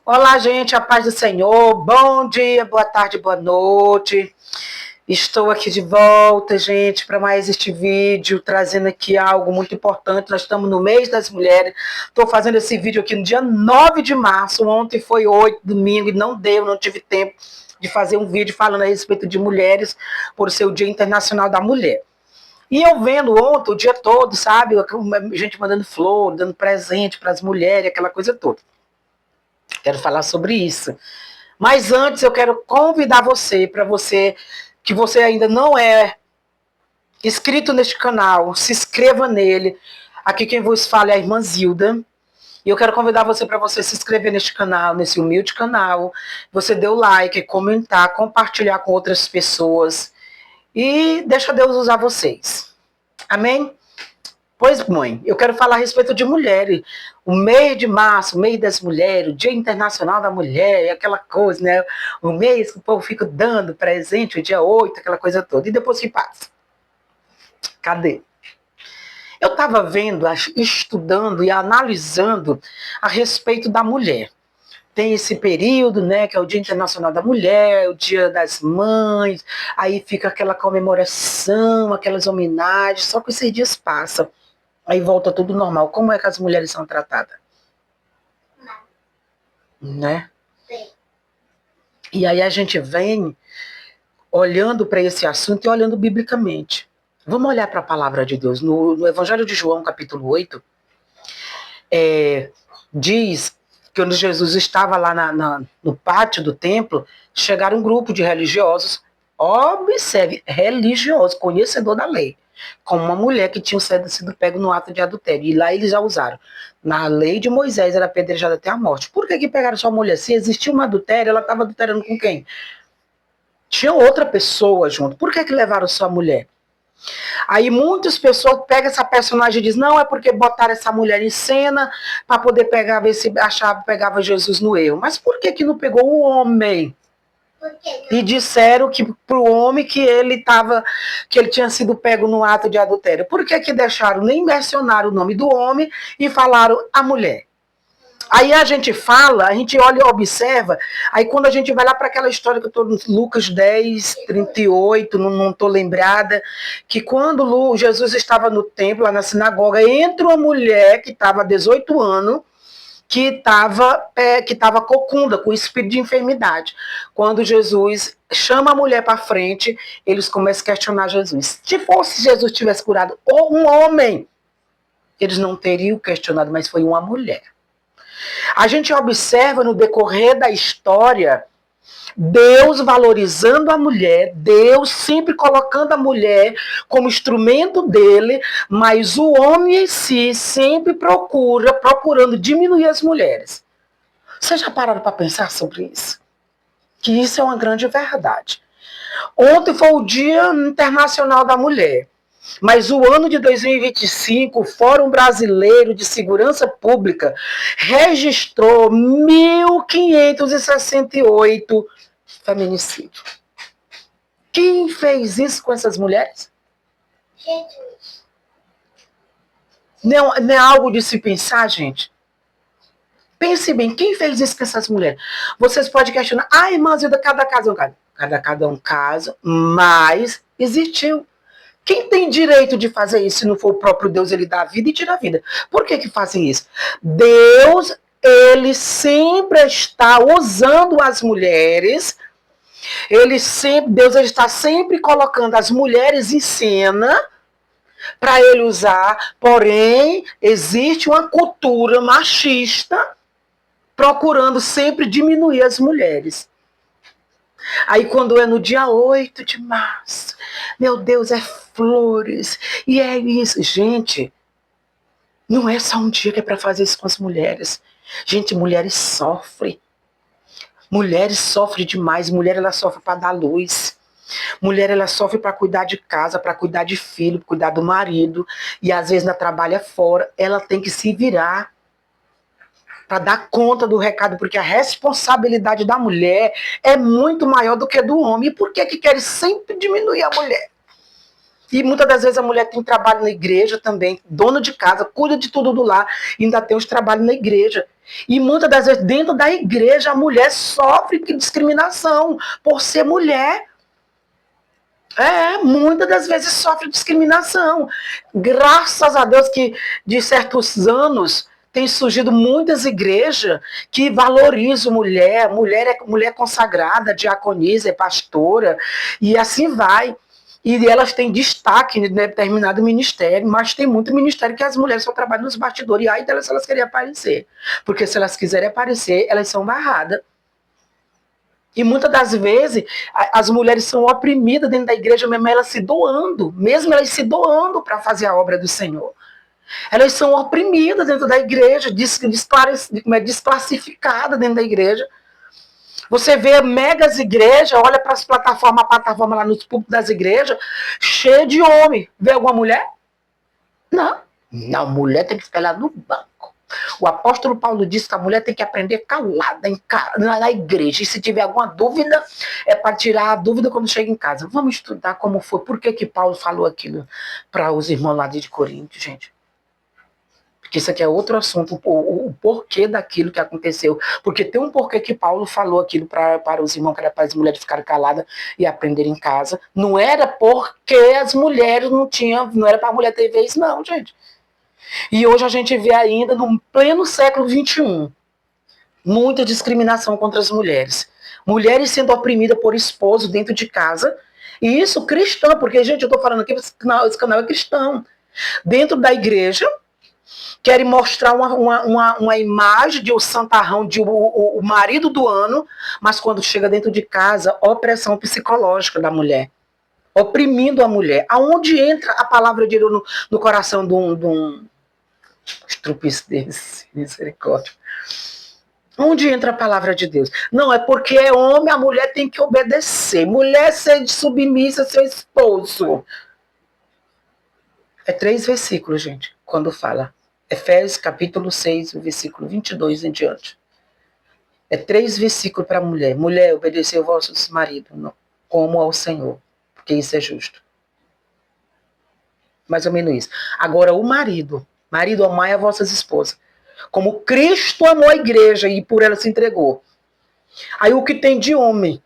Olá, gente, a paz do Senhor. Bom dia, boa tarde, boa noite. Estou aqui de volta, gente, para mais este vídeo, trazendo aqui algo muito importante. Nós estamos no mês das mulheres. Estou fazendo esse vídeo aqui no dia 9 de março. Ontem foi 8, domingo, e não tive tempo de fazer um vídeo falando a respeito de mulheres por ser o Dia Internacional da Mulher. E eu vendo ontem o dia todo, sabe? Gente mandando flor, dando presente para as mulheres, aquela coisa toda. Quero falar sobre isso. Mas antes eu quero convidar você, para você, que você ainda não é inscrito neste canal, se inscreva nele. Aqui quem vos fala é a irmã Zilda. E eu quero convidar você para você se inscrever neste canal, nesse humilde canal. Você dê o like, comentar, compartilhar com outras pessoas. E deixa Deus usar vocês. Amém? Pois, mãe, eu quero falar a respeito de mulheres. O mês de março, o mês das mulheres, o Dia Internacional da Mulher, aquela coisa, né? O mês que o povo fica dando presente, o dia 8, aquela coisa toda. E depois que passa. Cadê? Eu estava vendo, estudando e analisando a respeito da mulher. Tem esse período, né, que é o Dia Internacional da Mulher, o Dia das Mães, aí fica aquela comemoração, aquelas homenagens, só que esses dias passam. Aí volta tudo normal. Como é que as mulheres são tratadas? Né? Sim. E aí a gente vem olhando para esse assunto e olhando biblicamente. Vamos olhar para a palavra de Deus. No Evangelho de João, capítulo 8, diz que quando Jesus estava lá no pátio do templo, chegaram um grupo de religiosos, observe, religiosos, conhecedor da lei, com uma mulher que tinha sido pego no ato de adultério. E lá eles já usaram. Na lei de Moisés era apedrejada até a morte. Por que pegaram só a mulher? Se existia uma adultério, ela estava adulterando com quem? Tinha outra pessoa junto. Por que levaram só a mulher? Aí muitas pessoas pegam essa personagem e dizem, não, é porque botaram essa mulher em cena para poder pegar, ver se achava, pegava Jesus no erro. Mas por que não pegou o homem? E disseram que para o homem que ele tinha sido pego no ato de adultério. Por que deixaram nem mencionar o nome do homem e falaram a mulher? Aí a gente fala, a gente olha e observa, aí quando a gente vai lá para aquela história que eu estou no Lucas 10, 38, não estou lembrada, que quando Jesus estava no templo, lá na sinagoga, entra uma mulher que estava há 18 anos, que estava cocunda, com espírito de enfermidade. Quando Jesus chama a mulher para frente, eles começam a questionar Jesus. Se fosse Jesus tivesse curado ou um homem, eles não teriam questionado, mas foi uma mulher. A gente observa no decorrer da história Deus valorizando a mulher, Deus sempre colocando a mulher como instrumento dele, mas o homem em si sempre procurando diminuir as mulheres. Vocês já pararam para pensar sobre isso? Que isso é uma grande verdade. Ontem foi o Dia Internacional da Mulher. Mas o ano de 2025, o Fórum Brasileiro de Segurança Pública registrou 1.568 feminicídios. Quem fez isso com essas mulheres? Jesus. Não é algo de se pensar, gente? Pense bem, quem fez isso com essas mulheres? Vocês podem questionar, irmã Zilda, cada caso é um caso. Cada um caso, mas existiu. Quem tem direito de fazer isso se não for o próprio Deus, ele dá a vida e tira a vida? Por que fazem isso? Deus, ele sempre está usando as mulheres, Deus ele está sempre colocando as mulheres em cena para ele usar, porém, existe uma cultura machista procurando sempre diminuir as mulheres. Aí quando é no dia 8 de março, meu Deus, é flores, e é isso. Gente, não é só um dia que é para fazer isso com as mulheres. Gente, mulheres sofrem. Mulheres sofrem demais, mulher ela sofre para dar luz. Mulher ela sofre para cuidar de casa, para cuidar de filho, para cuidar do marido, e às vezes ela trabalha fora, ela tem que se virar para dar conta do recado, porque a responsabilidade da mulher é muito maior do que do homem. E por que querem sempre diminuir a mulher? E muitas das vezes a mulher tem trabalho na igreja também, dona de casa, cuida de tudo do lar, e ainda tem os trabalhos na igreja. E muitas das vezes dentro da igreja a mulher sofre discriminação por ser mulher. Muitas das vezes sofre discriminação. Graças a Deus que de certos anos tem surgido muitas igrejas que valorizam mulher consagrada, diaconisa, é pastora, e assim vai. E elas têm destaque em determinado ministério, mas tem muito ministério que as mulheres só trabalham nos bastidores, e aí delas se elas querem aparecer. Porque se elas quiserem aparecer, elas são barradas. E muitas das vezes as mulheres são oprimidas dentro da igreja, mesmo elas se doando para fazer a obra do Senhor. Elas são oprimidas dentro da igreja, desclassificadas dentro da igreja. Você vê megas igrejas, olha para as plataformas, a plataforma lá nos púlpitos das igrejas, cheia de homem. Vê alguma mulher? Não. Não, mulher tem que ficar lá no banco. O apóstolo Paulo disse que a mulher tem que aprender calada na igreja. E se tiver alguma dúvida, é para tirar a dúvida quando chega em casa. Vamos estudar como foi, por que Paulo falou aquilo para os irmãos lá de Corinto, gente. Porque isso aqui é outro assunto, o porquê daquilo que aconteceu. Porque tem um porquê que Paulo falou aquilo para os irmãos, que era para as mulheres ficarem caladas e aprenderem em casa. Não era porque as mulheres não era para a mulher ter vez, não, gente. E hoje a gente vê ainda, no pleno século XXI, muita discriminação contra as mulheres. Mulheres sendo oprimidas por esposo dentro de casa. E isso cristã, porque, gente, eu estou falando aqui, esse canal é cristão. Dentro da igreja, querem mostrar uma imagem de o santarrão, de o marido do ano, mas quando chega dentro de casa, opressão psicológica da mulher. Oprimindo a mulher. Aonde entra a palavra de Deus no coração de um estrupiço desse, misericórdia. Onde entra a palavra de Deus? Não, é porque é homem, a mulher tem que obedecer. Mulher ser submissa, seu esposo. É 3 versículos, gente, quando fala. Efésios capítulo 6, versículo 22 em diante. É 3 versículos para a mulher. Mulher, obedecei ao vosso marido, como ao Senhor, porque isso é justo. Mais ou menos isso. Agora, o marido, amai as vossas esposas, como Cristo amou a igreja e por ela se entregou. Aí o que tem de homem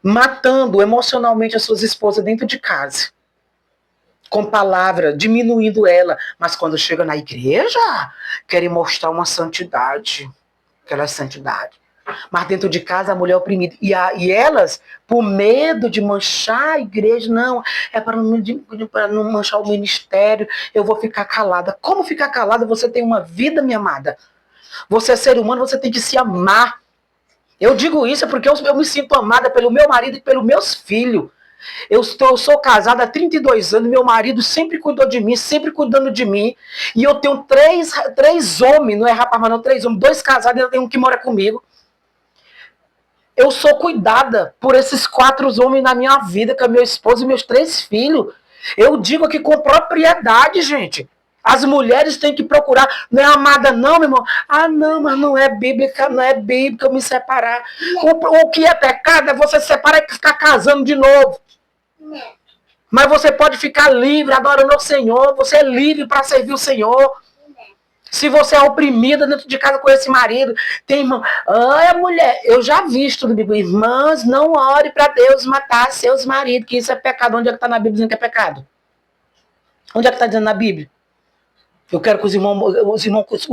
matando emocionalmente as suas esposas dentro de casa, com palavra, diminuindo ela, mas quando chega na igreja, querem mostrar uma santidade, aquela santidade. Mas dentro de casa a mulher é oprimida. E elas, por medo de manchar a igreja, não, é para não manchar o ministério, eu vou ficar calada. Como ficar calada? Você tem uma vida, minha amada. Você é ser humano, você tem que se amar. Eu digo isso porque eu me sinto amada pelo meu marido e pelos meus filhos. Eu sou casada há 32 anos, meu marido sempre cuidou de mim, sempre cuidando de mim. E eu tenho três homens, não é rapaz, mas não, 3 homens, 2 casados e eu tenho um que mora comigo. Eu sou cuidada por esses 4 homens na minha vida, que é meu esposo e meus 3 filhos. Eu digo aqui com propriedade, gente. As mulheres têm que procurar. Não é amada, não, meu irmão. Ah, não, mas não é bíblica, eu me separar. O que é pecado é você separar e ficar casando de novo. Mas você pode ficar livre, adorando ao Senhor. Você é livre para servir o Senhor. Se você é oprimida dentro de casa com esse marido, tem irmã, mulher, eu já vi tudo, Bíblia, irmãs, não ore para Deus matar seus maridos, que isso é pecado. Onde é que está na Bíblia dizendo que é pecado? Onde é que está dizendo na Bíblia? Eu quero que os irmãos,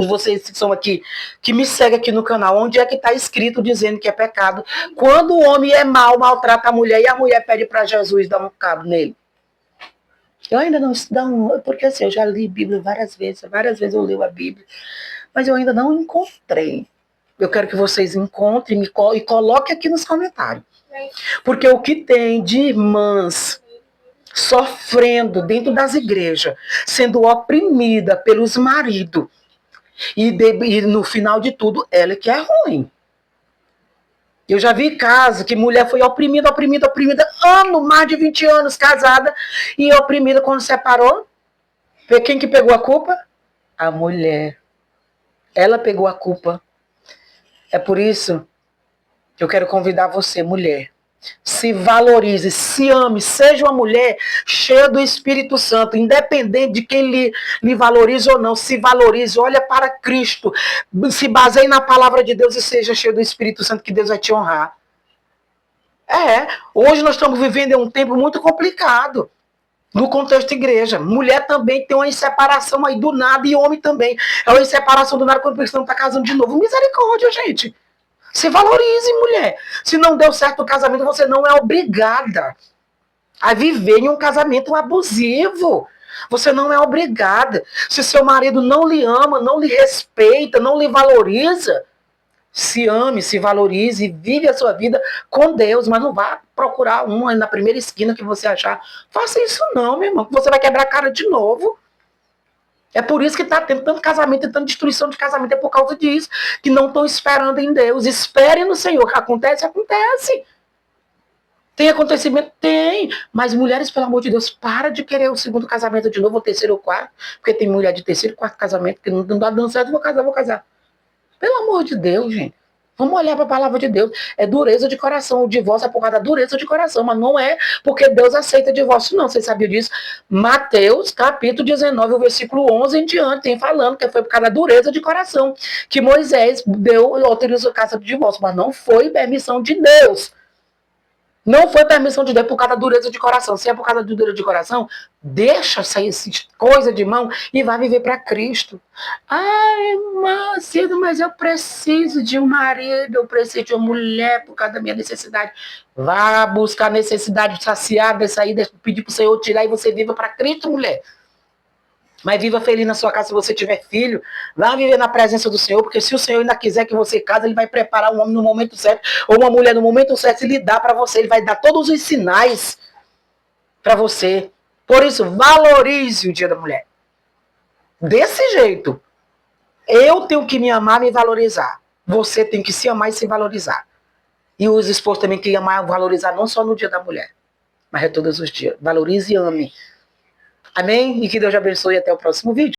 vocês que são aqui, que me seguem aqui no canal, onde é que está escrito dizendo que é pecado? Quando o homem é mau, maltrata a mulher, e a mulher pede para Jesus dar um cabo nele. Eu ainda não estudo, porque assim, eu já li Bíblia várias vezes eu leio a Bíblia, mas eu ainda não encontrei. Eu quero que vocês encontrem e coloquem aqui nos comentários. Porque o que tem de irmãs sofrendo dentro das igrejas, sendo oprimida pelos maridos, e no final de tudo, ela que é ruim. Eu já vi casos que mulher foi oprimida, mais de 20 anos casada, e oprimida quando separou. Quem que pegou a culpa? A mulher. Ela pegou a culpa. É por isso que eu quero convidar você, mulher, Se valorize, se ame, seja uma mulher cheia do Espírito Santo, independente de quem lhe valorize ou não, se valorize, olha para Cristo, se baseie na palavra de Deus e seja cheio do Espírito Santo, que Deus vai te honrar. Hoje nós estamos vivendo um tempo muito complicado. No contexto de igreja, mulher também tem uma inseparação aí do nada e homem também. É uma inseparação do nada quando o cristão está casando de novo. Misericórdia, gente. Se valorize, mulher. Se não deu certo o casamento, você não é obrigada a viver em um casamento abusivo. Você não é obrigada. Se seu marido não lhe ama, não lhe respeita, não lhe valoriza, se ame, se valorize e vive a sua vida com Deus, mas não vá procurar uma na primeira esquina que você achar. Faça isso não, meu irmão, que você vai quebrar a cara de novo. É por isso que está tendo tanto casamento e tanta destruição de casamento, é por causa disso, que não estão esperando em Deus. Espere no Senhor, que acontece, acontece. Tem acontecimento? Tem. Mas mulheres, pelo amor de Deus, para de querer o segundo casamento de novo, o terceiro ou quarto, porque tem mulher de terceiro e quarto casamento que não dá dando certo, vou casar. Pelo amor de Deus, gente. Vamos olhar para a palavra de Deus. É dureza de coração. O divórcio é por causa da dureza de coração, mas não é porque Deus aceita divórcio, não. Vocês sabiam disso? Mateus, capítulo 19, o versículo 11 em diante, tem falando que foi por causa da dureza de coração que Moisés autorizou a casa do divórcio, mas não foi permissão de Deus. Não foi permissão de Deus por causa da dureza de coração. Se é por causa da dureza de coração, deixa sair essa coisa de mão e vai viver para Cristo. Ai, Macedo, mas eu preciso de um marido, eu preciso de uma mulher por causa da minha necessidade. Vá buscar a necessidade saciada, pedir para o Senhor tirar e você viva para Cristo, mulher. Mas viva feliz na sua casa se você tiver filho. Vá viver na presença do Senhor, porque se o Senhor ainda quiser que você case, Ele vai preparar um homem no momento certo, ou uma mulher no momento certo, e lhe dá para você. Ele vai dar todos os sinais para você. Por isso, valorize o Dia da Mulher. Desse jeito. Eu tenho que me amar e me valorizar. Você tem que se amar e se valorizar. E os esposos também que amar e valorizar, não só no Dia da Mulher, mas é todos os dias. Valorize e ame. Amém? E que Deus te abençoe e até o próximo vídeo.